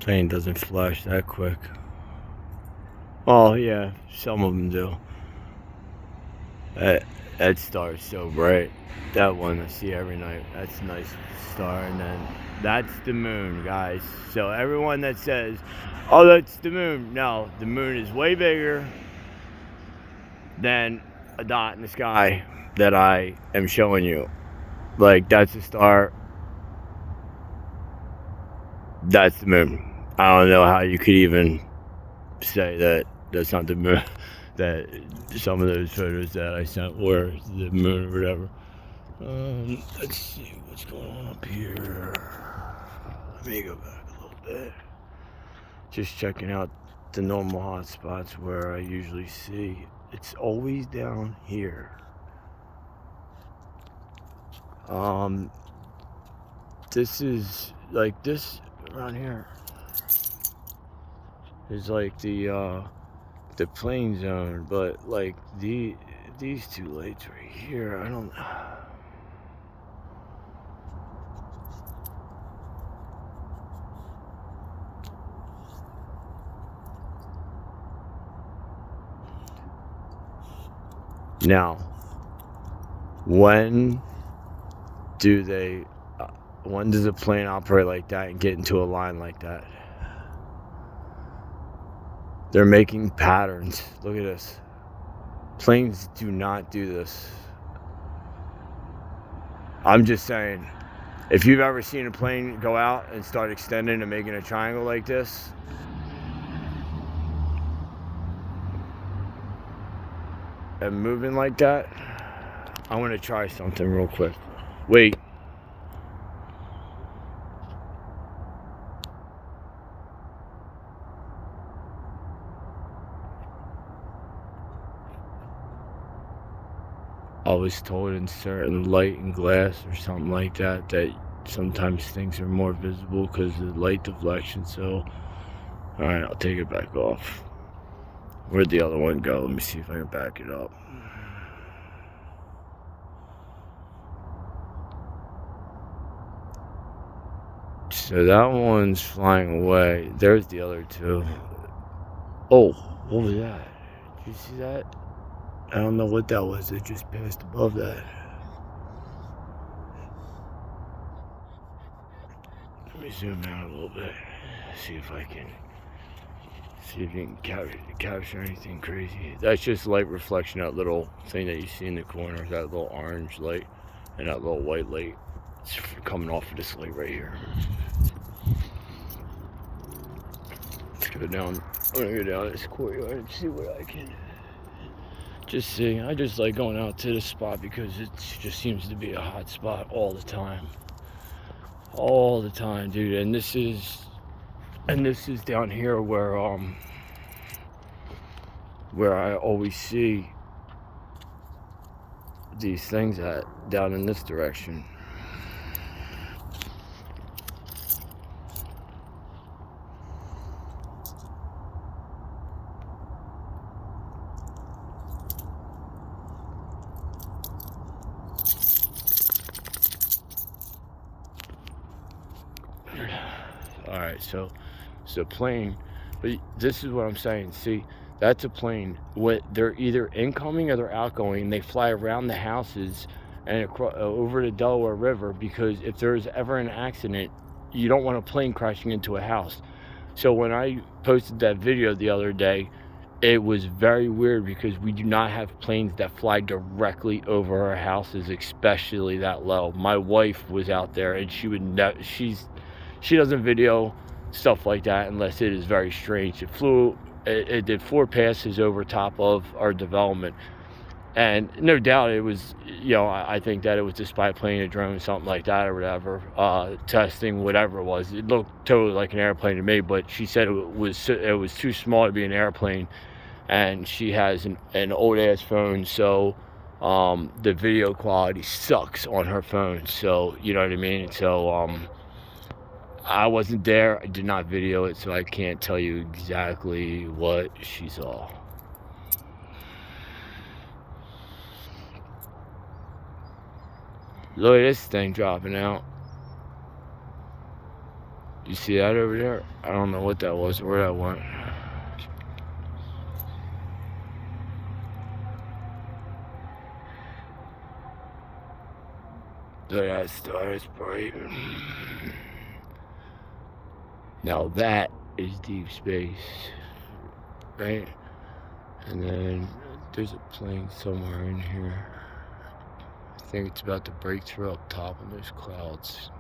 Plane doesn't flash that quick. Oh yeah, some of them do. That star is so bright. That one I see every night. That's a nice star. And then that's the moon, guys. So everyone that says, oh, that's the moon. No, the moon is way bigger than a dot in the sky that I am showing you. Like, that's a star. That's the moon. I don't know how you could even say that that's not the moon. That some of those photos that I sent were the moon or whatever. Let's see what's going on up here. Let me go back a little bit. Just checking out the normal hot spots where I usually see. It's always down here. This is like this around here is like the plane zone, but like these two lights right here, I don't. Now, when does a plane operate like that and get into a line like that? They're making patterns. Look at this. Planes do not do this. I'm just saying, if you've ever seen a plane go out and start extending and making a triangle like this, and moving like that, I want to try something real quick. Wait. I was told in certain light and glass or something like that that sometimes things are more visible because of the light deflection. So, alright, I'll take it back off. Where'd the other one go? Let me see if I can back it up. So that one's flying away. There's the other two. Oh, what was that? Did you see that? I don't know what that was. It just passed above that. Let me zoom out a little bit. See if you can capture anything crazy. That's just light reflection, that little thing that you see in the corner, that little orange light and that little white light. It's coming off of this light right here. Let's go down. I'm gonna go down this courtyard and see what I can just see. I just like going out to this spot because it just seems to be a hot spot all the time. All the time, dude. And this is down here where I always see these things at, down in this direction. Alright, so it's a plane, but this is what I'm saying. See, that's a plane. What they're either incoming or they're outgoing. They fly around the houses and over the Delaware River, because if there's ever an accident, you don't want a plane crashing into a house. So when I posted that video the other day, it was very weird because we do not have planes that fly directly over our houses, especially that low. My wife was out there and she doesn't video stuff like that unless it is very strange. It did 4 passes over top of our development, and no doubt it was, I think that it was a spy plane, a drone, something like that or whatever, testing whatever it was. It looked totally like an airplane to me, but she said it was too small to be an airplane, and she has an old ass phone, so the video quality sucks on her phone, so you know what I mean. So I wasn't there, I did not video it, so I can't tell you exactly what she saw. Look at this thing dropping out. You see that over there? I don't know what that was, where that went. So that star is bright. Now that is deep space, right? And then there's a plane somewhere in here. I think it's about to break through up top and there's clouds.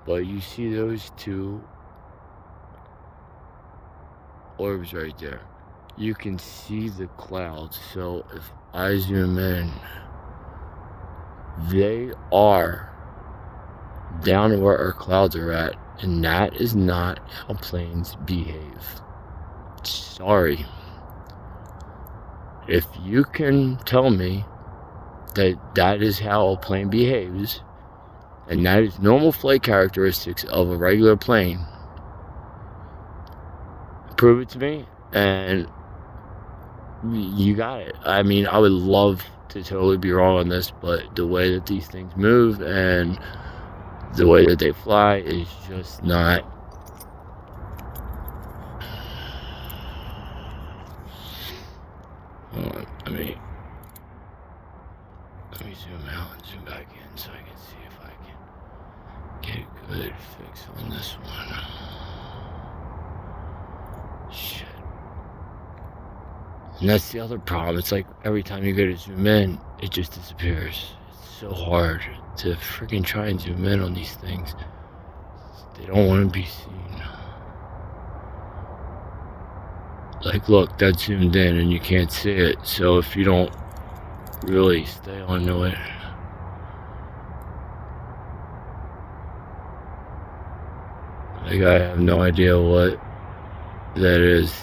But you see those two orbs right there. You can see the clouds. So if I zoom in, they are down where our clouds are at. And that is not how planes behave. Sorry. If you can tell me that that is how a plane behaves, and that is normal flight characteristics of a regular plane, prove it to me, and you got it. I mean, I would love to totally be wrong on this, but the way that these things move and the way that they fly is just not. Let me zoom out and zoom back in so I can see if I can get a good fix on this one. Shit. And that's the other problem. It's like every time you go to zoom in, it just disappears. It's so hard to freaking try and zoom in on these things. They don't want to be seen. Like, look, that's zoomed in and you can't see it. So if you don't really stay onto it, like, I have no idea what that is.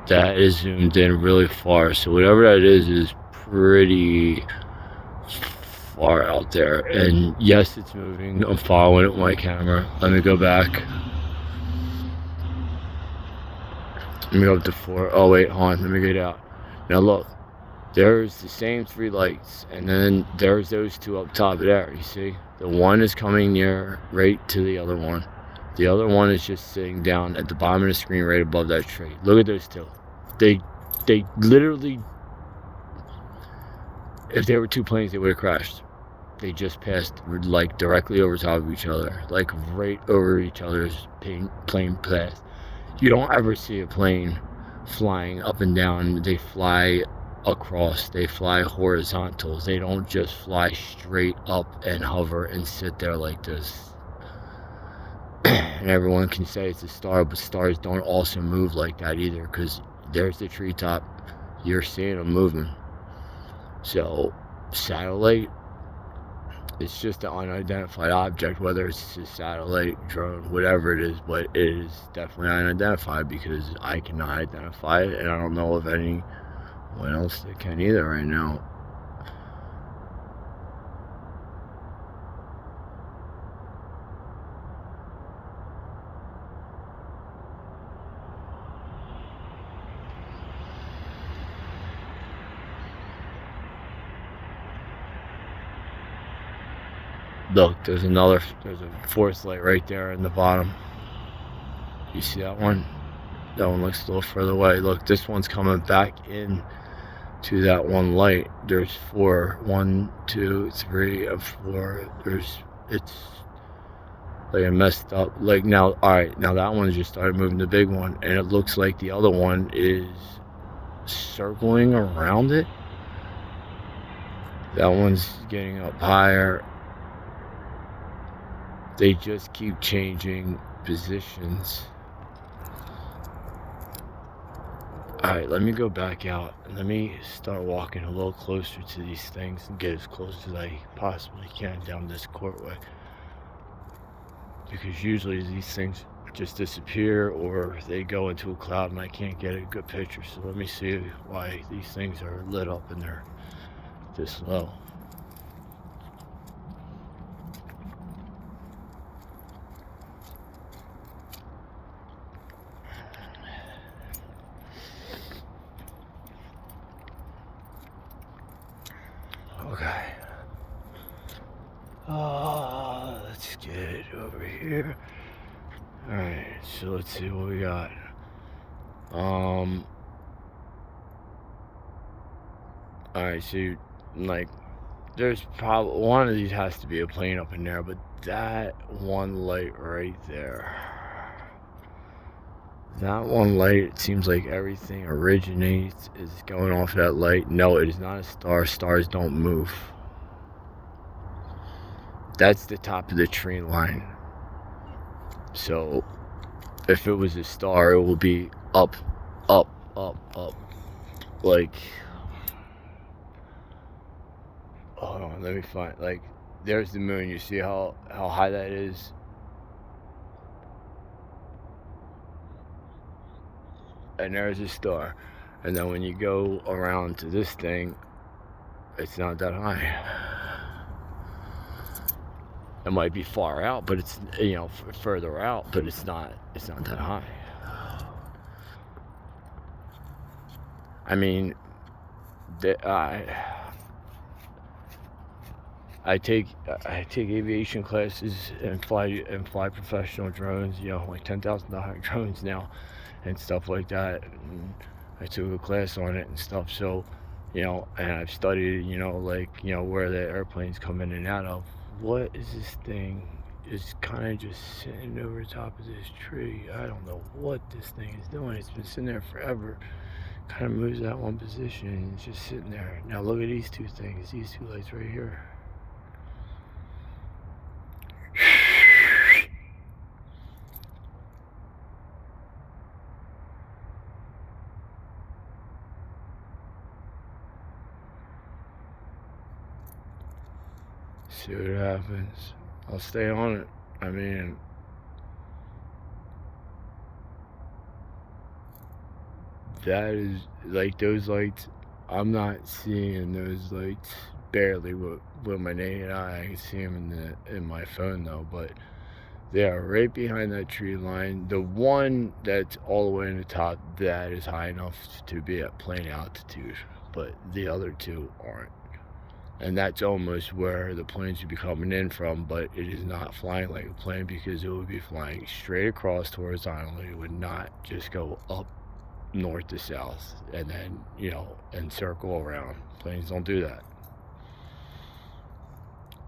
That is zoomed in really far. So whatever that is pretty far out there. And yes, it's moving. I'm following it with my camera. Let me go back. Let me go up to 4. Oh wait, hold on, let me get out. Now look, there's the same 3 lights, and then there's those 2 up top there, you see? The one is coming near, right to the other one. The other one is just sitting down at the bottom of the screen right above that tree. Look at those 2. They literally, if there were 2 planes, they would have crashed. They just passed, like, directly over top of each other, like right over each other's plane path. You don't ever see a plane flying up and down. They fly across. They fly horizontal. They don't just fly straight up and hover and sit there like this. And everyone can say it's a star, but stars don't also move like that either, because there's the treetop. You're seeing them moving. So satellite, it's just an unidentified object, whether it's a satellite, drone, whatever it is, but it is definitely unidentified because I cannot identify it, and I don't know of anyone else that can either right now. Look, there's a 4th light right there in the bottom. You see that one? That one looks a little further away. Look, this one's coming back in to that one light. There's 4. 1, 2, 3, and 4. It's like a messed up. Like now, alright, now that one just started moving, the big one, and it looks like the other one is circling around it. That one's getting up higher. They just keep changing positions. Alright, let me go back out and let me start walking a little closer to these things and get as close as I possibly can down this courtway. Because usually these things just disappear or they go into a cloud and I can't get a good picture. So let me see why these things are lit up and they're this low. Okay. Let's here. Alright, so let's see what we got. Alright, so like there's probably one of these has to be a plane up in there, but that one light right there. That one light, it seems like everything originates is going off that light. No, it is not a star. Stars don't move. That's the top of the tree line. So if it was a star, it would be up, up, up, up. Like, hold on, let me find, like, there's the moon. You see how high that is? And there's a star. And then when you go around to this thing, it's not that high. It might be far out, but it's, you know, further out, but it's not that high. I mean, I take aviation classes and fly professional drones, you know, like $10,000 drones now and stuff like that. And I took a class on it and stuff. So, you know, and I've studied, you know, like, you know, where the airplanes come in and out of. What is this thing? It's kind of just sitting over the top of this tree. I don't know what this thing is doing. It's been sitting there forever. Kind of moves that one position and it's just sitting there. Now look at these two things, these two lights right here. See what happens. I'll stay on it. I mean, that is, like, those lights, I'm not seeing those lights barely with my naked eye. I can see them in my phone though, but they are right behind that tree line. The one that's all the way in the top, that is high enough to be at plane altitude, but the other two aren't. And that's almost where the planes would be coming in from, but it is not flying like a plane because it would be flying straight across horizontally. It would not just go up north to south and then, you know, and circle around. Planes don't do that.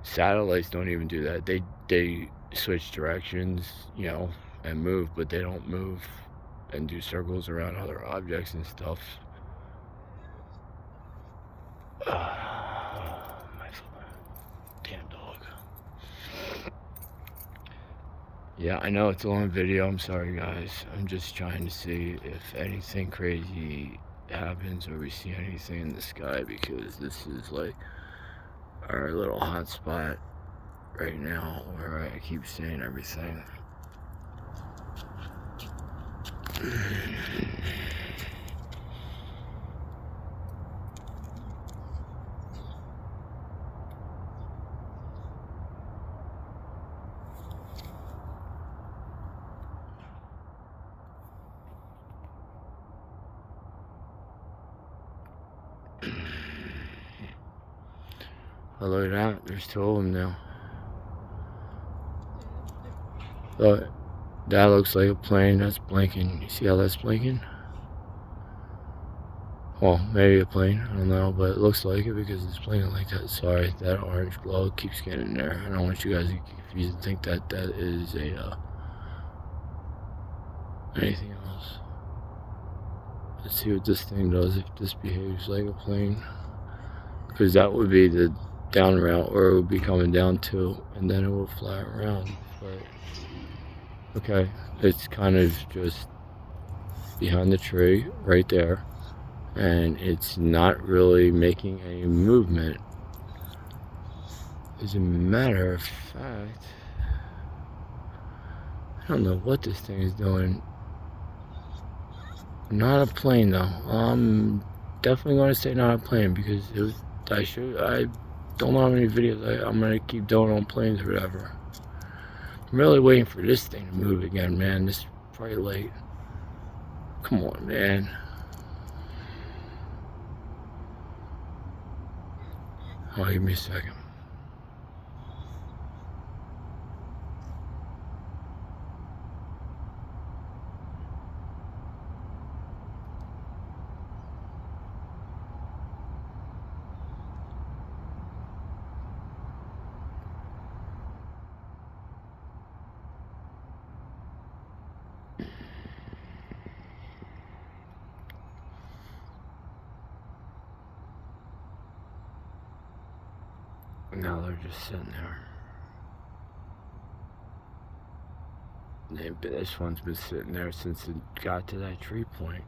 Satellites don't even do that. They switch directions, you know, and move, but they don't move and do circles around other objects and stuff. My damn dog. Yeah, I know it's a long video. I'm sorry, guys. I'm just trying to see if anything crazy happens or we see anything in the sky, because this is like our little hot spot right now where I keep seeing everything. Oh, look at that. There's two of them now. Look, that looks like a plane. That's blinking. You see how that's blinking? Well, maybe a plane. I don't know, but it looks like it because it's blinking like that. Sorry, that orange glow keeps getting in there. I don't want you guys to get confused and think that that is a anything else. Let's see what this thing does, if this behaves like a plane. Because that would be the down route where it would be coming down to, and then it will fly around. But okay, it's kind of just behind the tree right there, and it's not really making any movement. As a matter of fact, I don't know what this thing is doing. Not a plane though. I'm definitely going to say not a plane because it was, I don't know how many videos I'm going to keep doing on planes or whatever. I'm really waiting for this thing to move again, man. This is probably late. Come on, man. Oh, give me a second. Now they're just sitting there. This one's been sitting there since it got to that tree point.